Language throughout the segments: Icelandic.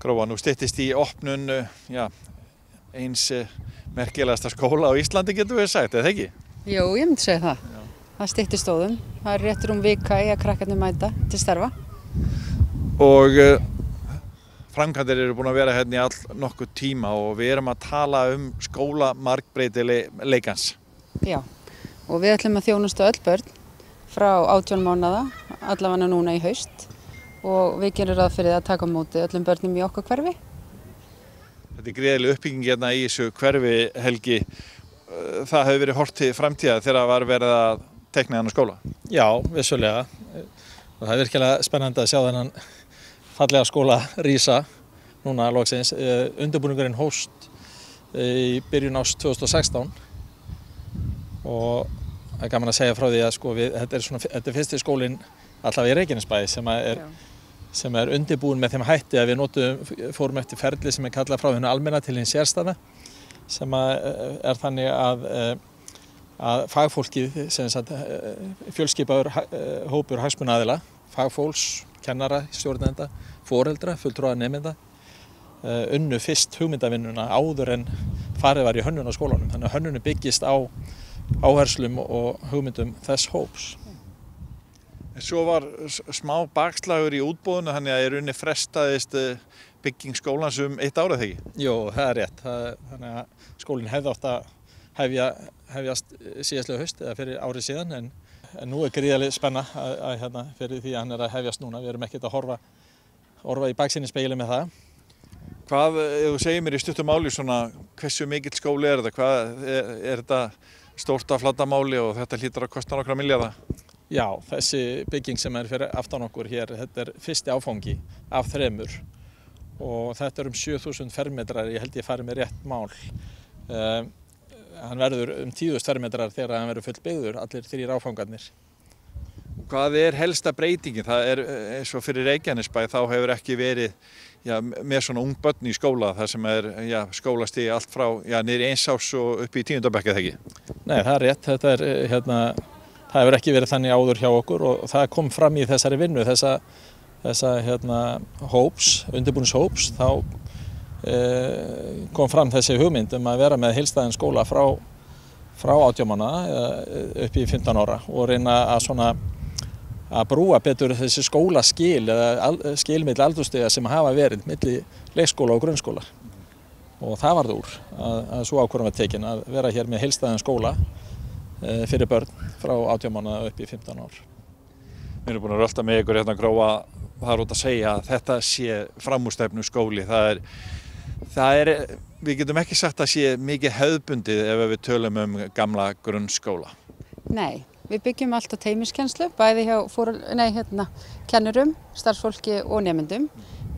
Gróa, nú styttist í opnun eins merkilegasta skóla á Íslandi, getum við sagt, eða ekki? Jú, ég myndi segja það. Já. Það styttist stóðum. Það er rétt vika í að krakkarnir mæta til starfa. Og framkvæmdir eru búin að vera hérna í all nokkuð tíma og við erum að tala skóla margbreytileikans. Já, og við ætlum að þjónusta öll börn frá 18 mánaða, allavega núna í haust, og við gerum ráð fyrir að taka á móti öllum börnum í okkar hverfi. Þetta er gríðarleg uppbygging hérna í þessu hverfi, Helgi. Það hefur verið horft til framtíðar þegar var verið að teikna þennan skóla. Já, vissulega. Og það er virkilega spennandi að sjá þennan fallega skóla rísa núna loksins. Undirbúningurinn hófst í byrjun árs 2016 og það er gaman að segja frá því að þetta er fyrsti skólinn allavega í Reykjanesbæ sem er undirbúin með þeim hætti að við fórum eftir ferli sem er kallað frá hinu almenna til hins sérstæða, sem er þannig að fagfólkið, fjölskipaður hópur hagsmunaaðila, fagfólks, kennara, stjórnenda, foreldra, fulltrúa nemenda, unnu fyrst hugmyndavinnuna áður en farið var í hönnun á skólanum. Þannig að hönnun byggist á áherslum og hugmyndum þess hóps. Svo var smá bakslagur í útboðinu, þannig að í rauninni frestaðist bygging skólans 1 ár, eða ekki? Jú, það er rétt. Þannig að skólinn hefði átt að hefjast síðastliðið haust eða fyrir árið síðan, en nú er gríðarleg spenna fyrir því að hann er að hefjast núna. Við erum ekkert að horfa í baksýnisspegilinn með það. Hvað, ef þú segir mér í stuttu máli hversu mikill skóli er þetta? Er þetta stórt af flatarmáli og þetta hlýtur að kosta nokkra milljarða? Já, þessi bygging sem er fyrir aftan okkur hér, þetta er fyrsti áfangi af 3 og þetta er 7000 fermetrar, ég held ég farið með rétt mál. Hann verður 10.000 fermetrar þegar hann verður fullbyggður, allir 3 áfangarnir. Hvað er helsta breytingin? Það er eins og fyrir Reykjanesbæ, þá hefur ekki verið með svona ung börn í skóla, þar sem er skólastigi allt frá niður í 1 árs og upp í 10. bekk, eða ekki? Nei, það er rétt. Þetta er það hefur ekki verið þannig áður hjá okkur og það kom fram í þessari vinnu, þessa undirbúningshóps, þá kom fram þessi hugmynd að vera með heildstæðan skóla frá 18 mánaða upp í 15 ára og reyna að brúa betur þessi skólaskil eða skil milli aldursstiga sem hafa verið milli leikskóla og grunnskóla. Og það varð úr að svo ákvörðun var tekin að vera hér með heildstæðan skóla fyrir börn frá 18 mánaða upp í 15 ár. Við erum búin að rölta með ykkur hérna, Gróa. Það er út að segja að þetta sé framúrstefnu skóli. Við getum ekki sagt að sé mikið hefðbundið ef við tölum gamla grunnskóla. Nei, við byggjum allt á teymiskennslu, bæði hjá kennurum, starfsfólki og nemendum.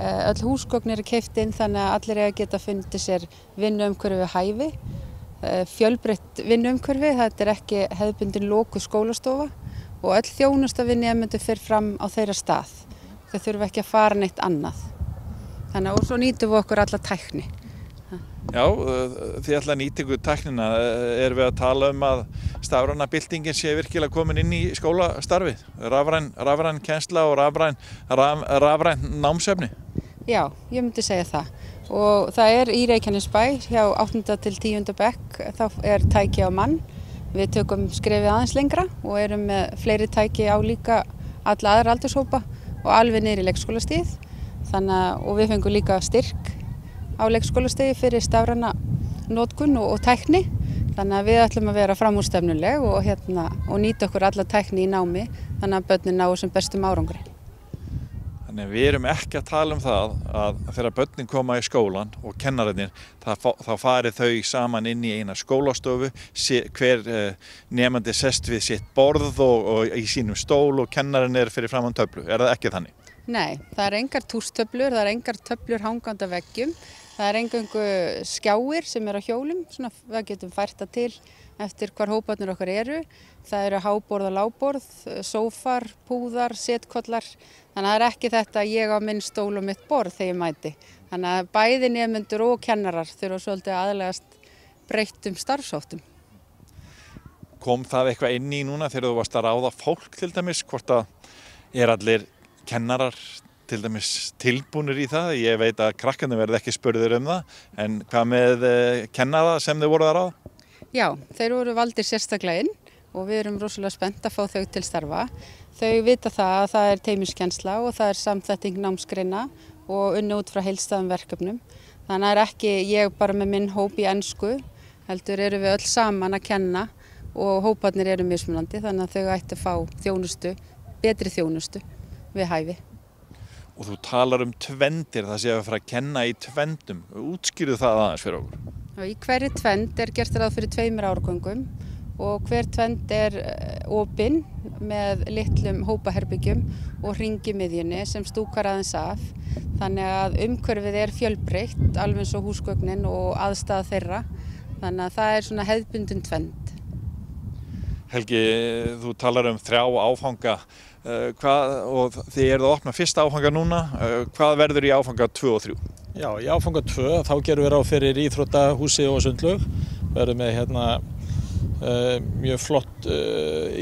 Öll húsgögn eru keypt inn þannig að allir eiga að geta fundið sér vinnuumhverfi við hæfi. Fjölbreytt vinnuumhverfi, þetta er ekki hefðbundin lokuð skólastofa og öll þjónusta við nemendur fer fram á þeirra stað. Þau þurfa ekki að fara neitt annað. Og svo nýtum við okkur alla tækni. Já, þið ætla að nýta ykkur tæknina. Erum við að tala að stafræna byltingin sé virkilega komin inn í skólastarfið? Rafræn kennsla og rafræn námsefni? Já, ég myndi segja það. Og það er í Reykjanesbæ hjá 8. til 10. bekk, þá er tæki á mann. Við tökum skrefið aðeins lengra og erum með fleiri tæki á líka alla aðra aldurshópa og alveg niður í leikskólastigið. Og við fengum líka styrk á leikskólastigi fyrir stafræna notkun og tækni. Þannig að við ætlum að vera framúrstefnuleg og nýta okkur alla tækni í námi þannig að börnin ná sem bestum árangri. Þannig að við erum ekki að tala það að þegar börnin koma í skólan og kennararnir, þá farið þau saman inn í eina skólastofu, hver nemandi sest við sitt borð og í sínum stól og kennarinn er fyrir framan töflu. Er það ekki þannig? Nei, það er engar túrstöflur, það er engar töflur hangandi á veggjum. Það er eingöngu skjáir sem eru á hjólum, það getum fært það til eftir hvar hóparnir okkar eru. Það eru háborð og lágborð, sófar, púðar, setkollar. Þannig að það er ekki þetta að ég á minn stól og mitt borð þegar ég mæti. Þannig að bæði nemendur og kennarar þurfa svolítið aðlegast breyttum starfsháttum. Kom það eitthvað inn í núna þegar þú varst að ráða fólk til dæmis, hvort að allir kennarar til dæmis tilbúnir í það? Ég veit að krakkarnir verða ekki spurðir það, en hvað með kennara sem þau voru þar á? Já, þeir voru valdir sérstaklega inn og við erum rosalega spennt að fá þau til starfa. Þau vita það að það teymiskennsla og það samþætting námsgreina og unni út frá heildstæðum verkefnum. Þannig að ekki ég bara með minn hóp í ensku, heldur erum við öll saman að kenna og hóparnir eru mismunandi, þannig að þau ættu að fá þjónustu, betri þjónustu við hæfi. Og þú talar tvendir, það sé að fara að kenna í tvendum. Útskýrðu það aðeins fyrir okkur? Í hverri tvend gert ráð fyrir 2 árgöngum og hver tvend opin með litlum hópaherbyggjum og hring í miðjunni sem stúkar aðeins af. Þannig að umhverfið fjölbreytt, alveg eins og húsgögnin og aðstæða þeirra. Þannig að það svona hefðbundin tvend. Helgi, þú talar 3 áfanga og þið eruð að opna fyrsta áfanga núna. Hvað verður í áfanga 2 og 3? Já, í áfanga 2 þá gerum við ráð fyrir íþróttahúsi og sundlaug. Við erum með mjög flott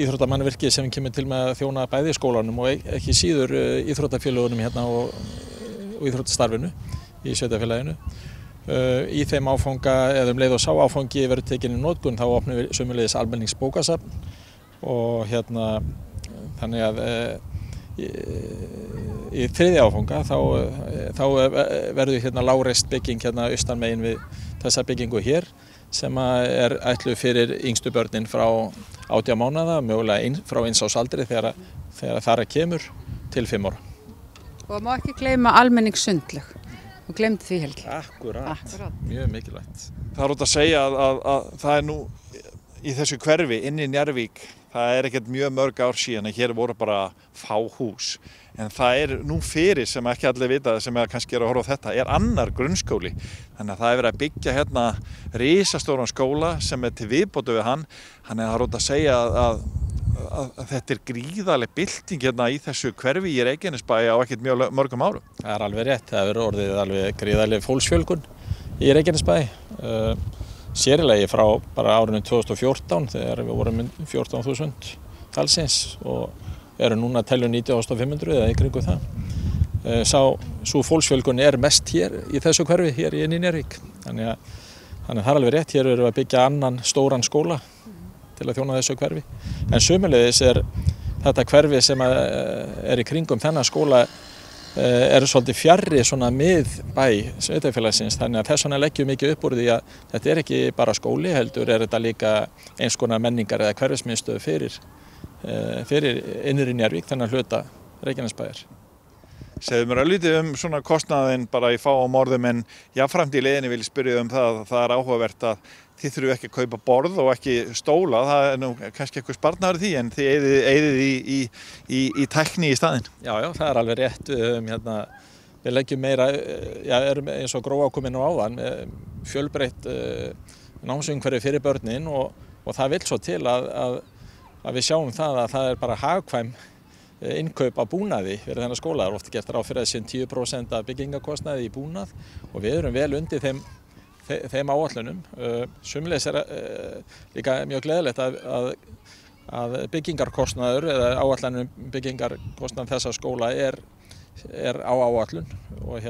íþróttamannvirki sem kemur til með að þjóna bæði skólanum og ekki síður íþróttafélögunum og íþróttastarfinu í sveitafélaginu. Í þeim áfanga, eða leið og sá áfangi verður tekin í notkun, þá opnum við sömuleiðis almenningsbókasafn og þannig að í 3. áfanga þá verður lágreist bygging austan megin við þessa byggingu hér sem ætluð fyrir yngstu börnin frá 18 mánaða, mögulega frá 1 árs aldri þegar þar kemur til 5 ára. Og má ekki gleyma almenningssundlaug. Þú glemdi því, Helgi. Akkurat. Mjög mikilvægt. Það út að segja að það nú í þessu hverfi inn í Njarðvík, það ekkert mjög mörg ár síðan að hér voru bara fá hús. En það nú fyrir, sem ekki allir vita, sem kannski að horfa á þetta, annar grunnskóli. Þannig að það verið að byggja risastóran skóla sem til viðbótar við hann. Þannig að það út að segja að þetta gríðarleg bylting í þessu hverfi í Reykjanesbæ á ekkert mjög mörgum árum. Það alveg rétt, það verður orðið alveg gríðarleg fólksfjölgun í Reykjanesbæ. Sérilegi frá bara árinu 2014 þegar við vorum 14.000 talsins og erum núna að telja 19.500 eða í kringum það. Sú fólksfjölgun mest hér í þessu hverfi, hér í Njarðvík. Þannig að það alveg rétt, hér erum við að byggja annan stóran skóla til að þjóna þessu hverfi. En sömuleiðis þetta hverfi sem í kringum þennan skóla svolítið fjarri miðbæ sveitafélagsins, þannig að þess vegna leggjum mikið upp úr því að þetta ekki bara skóli, heldur þetta líka eins konar menningar eða hverfismiðstöð fyrir innri Njarðvík, þennan hluta Reykjanesbæjar. Segðu mér lítið kostnaðinn bara í fáum orðum, en jafnframt í leiðinni vil ég spyrja það áhugavert að þið þurfum ekki að kaupa borð og ekki stóla, það nú kannski eitthvað sparnaður því, en þið eyðið í tækni í staðinn. Já, það alveg rétt. Við leggjum meira, erum eins og Gróa komin á áðan, fjölbreytt námsumhverfi fyrir börnin og það vill svo til að við sjáum það að það bara hagkvæm innkaup á búnaði fyrir þennan skóla. Það ofta gert ráð fyrir að 10% af byggingakostnaði í búnað og við erum vel undir þeim áætlunum. Sömuleiðis líka mjög gleðilegt að byggingarkostnaður eða áætlunum byggingarkostnað þessa skóla á áætlun og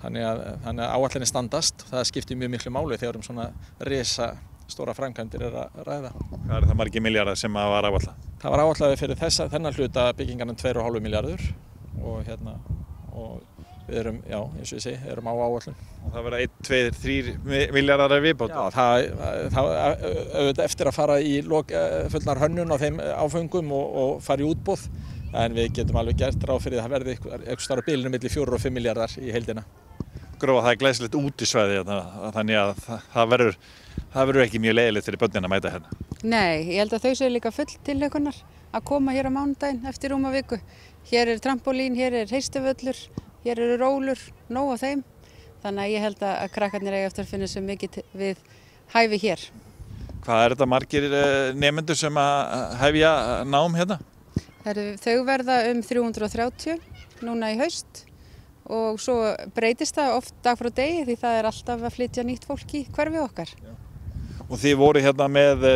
þannig að áætlunni standast. Það skiptir mjög miklu máli þegar svona risastóra framkvæmdir að ræða. Hvað það margir milljarðar sem var áætlað? Það var áætlaði fyrir þennan hluta byggingarna 2,5 milljarður og við erum, eins og ég segi, erum á áætlun. Og það verða 1, 2, 3 milljarðar viðbót? Já, það eftir að fara í fullnar hönnun á þeim áföngum og fara í útboð, en við getum alveg gert ráð fyrir að það verði eitthvað starf á bilinu milli 4 og 5 milljarðar í heildina. Gróa, það glæsilegt útisvæði, þannig að það verður ekki mjög leiðilegt fyrir börnin að mæta hérna. Nei, ég held að þau séu líka full tilhlökkunar að koma hér á mánudaginn eftir rúma viku. Hér trampólín, hér heystuvöllur, hér eru rólur, nóg af þeim. Þannig að ég held að krakkarnir eiga eftir að finna svo mikið við hæfi hér. Hvað þetta margir nemendur sem að hefja nám hérna? Þau verða 330 núna í haust og svo breytist það oft dag frá degi því það alltaf að flytja nýtt fólk í hverfi okkar. Og þið voru hérna með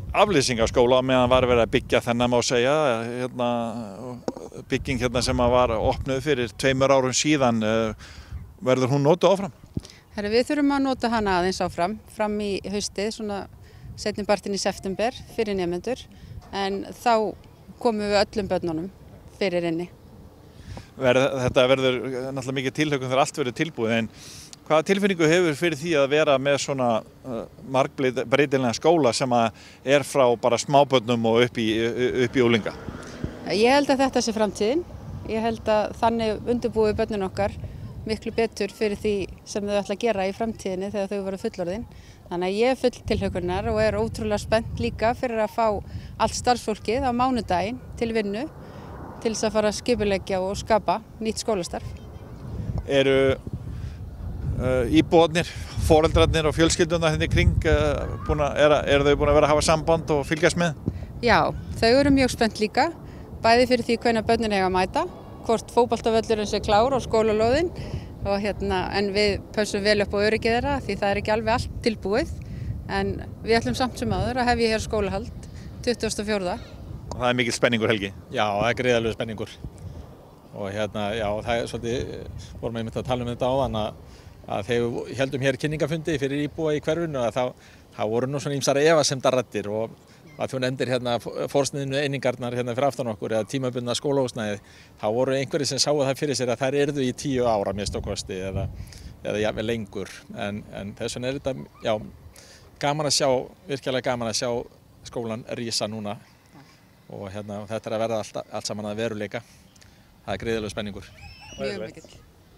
aflýsingarskóla meðan var verið að byggja þennan má segja, bygging hérna sem var opnuð fyrir 2 árum síðan, verður hún notuð áfram? Herra, við þurfum að nota hana aðeins áfram, fram í haustið, svona seinni partinn í september fyrir nemendur, en þá komum við öllum börnunum fyrir inni. Þetta verður náttúrulega mikið tilhlökkun þegar allt verður tilbúið, en hvaða tilfinningu hefur fyrir því að vera með svona margbreytilegan skóla sem er frá bara smábörnum og upp í unglinga? Ég held að þetta sé framtíðin. Ég held að þannig undirbúi börnin okkar miklu betur fyrir því sem þau ætla að gera í framtíðinni þegar þau verða fullorðin. Þannig að ég er full tilhlökkunar og er ótrúlega spennt líka fyrir að fá allt starfsfólkið á mánudaginn til vinnu til þess að fara að skipuleggja og skapa nýtt skólastarf. Eru íbúarnir, foreldrarnir og fjölskyldurnar hérna í kring, eru þau búin að vera að hafa samband og fylgjast með? Já, þau eru mjög spennt líka, bæði fyrir því hvenær börnin eiga að mæta, hvort fótboltavöllurinn sé klár á skólalóðin, en við pössum vel upp á öryggið þeirra því það er ekki alveg allt tilbúið, en við ætlum samt sem áður að hefja hér skólahald 24. Og það er mikil spenningur, Helgi? Já, það er gríðarlegur spenningur. Og já, það er svolítið, vorum við einmitt að tala um þetta áðan að þegar við heldum hér kynningafundi fyrir íbúa í hverfinu þá voru nú svona ýmsar efasemdarraddir og að þú nefndir hérna forsniðinu einingarnar hérna fyrir aftan okkur eða tímabundna skólahúsnæðið, þá voru einhverjir sem sáu það fyrir sér að þær yrðu í 10 ára minnst kosti eða jafnvel lengur. En þess vegna er þetta, já, gaman að sjá, virkilega gaman að sjá skólan rísa núna og þetta er að verða allt saman að veruleika. Það er gríðarlegur spenningur. Mjög mikill.